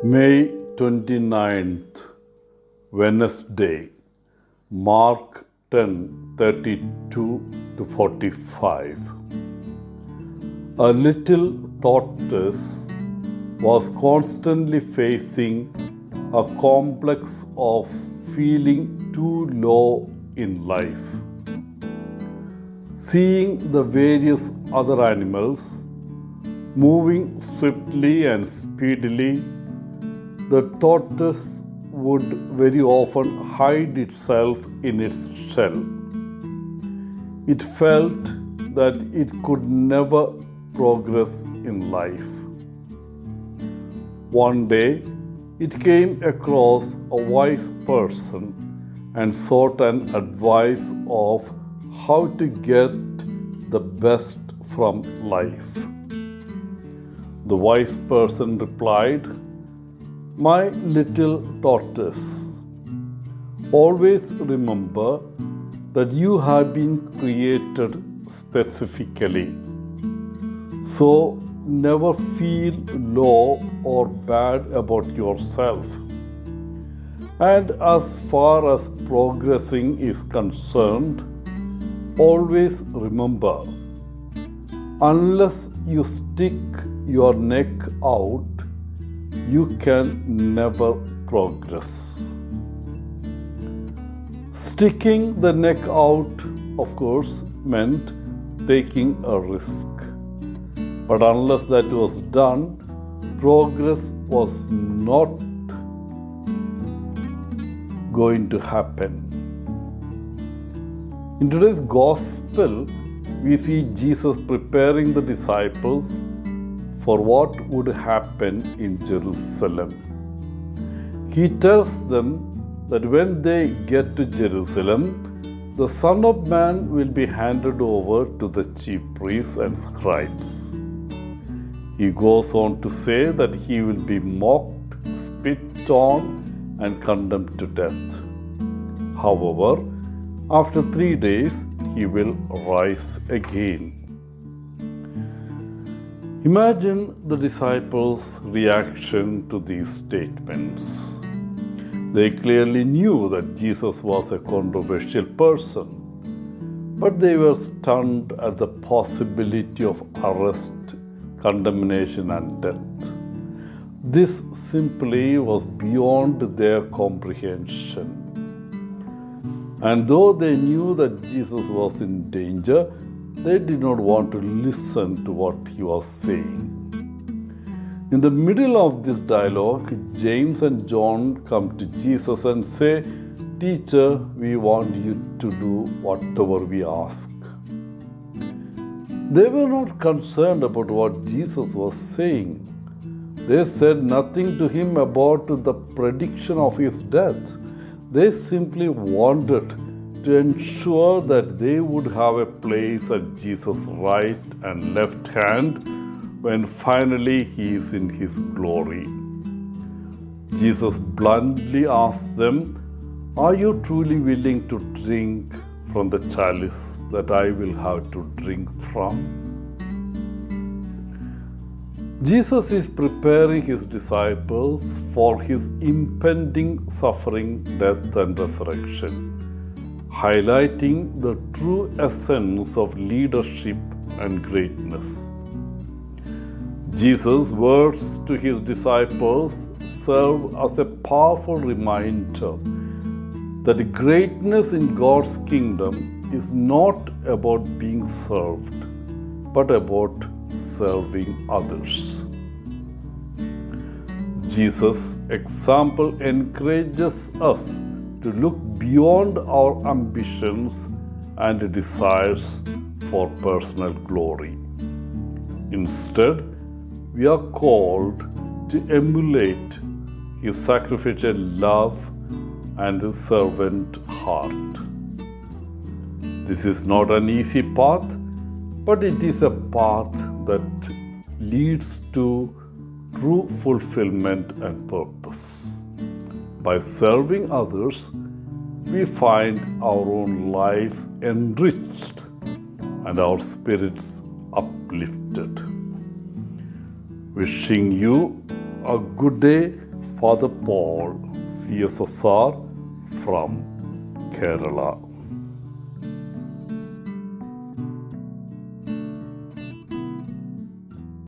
May 29th, Wednesday, Mark 10:32 to 45. A little tortoise was constantly facing a complex of feeling too low in life. Seeing the various other animals moving swiftly and speedily, the tortoise would very often hide itself in its shell. It felt that it could never progress in life. One day, it came across a wise person and sought an advice of how to get the best from life. The wise person replied, "My little tortoise, always remember that you have been created specifically. So never feel low or bad about yourself. And as far as progressing is concerned, always remember, unless you stick your neck out, you can never progress." Sticking the neck out, of course, meant taking a risk. But unless that was done, progress was not going to happen. In today's gospel, we see Jesus preparing the disciples for what would happen in Jerusalem. He tells them that when they get to Jerusalem, the Son of Man will be handed over to the chief priests and scribes. He goes on to say that he will be mocked, spit on, and condemned to death. However, after 3 days, he will rise again. Imagine the disciples' reaction to these statements. They clearly knew that Jesus was a controversial person, but they were stunned at the possibility of arrest, condemnation, and death. This simply was beyond their comprehension. And though they knew that Jesus was in danger, they did not want to listen to what he was saying. In the middle of this dialogue, James and John come to Jesus and say, "Teacher, we want you to do whatever we ask." They were not concerned about what Jesus was saying. They said nothing to him about the prediction of his death. They simply wanted to ensure that they would have a place at Jesus' right and left hand when finally he is in his glory. Jesus bluntly asked them, "Are you truly willing to drink from the chalice that I will have to drink from?" Jesus is preparing his disciples for his impending suffering, death, and resurrection, highlighting the true essence of leadership and greatness. Jesus' words to his disciples serve as a powerful reminder that greatness in God's kingdom is not about being served, but about serving others. Jesus' example encourages us to look beyond our ambitions and desires for personal glory. Instead, we are called to emulate his sacrificial love and his servant heart. This is not an easy path, but it is a path that leads to true fulfillment and purpose. By serving others, we find our own lives enriched and our spirits uplifted. Wishing you a good day Father Paul, CSSR from Kerala.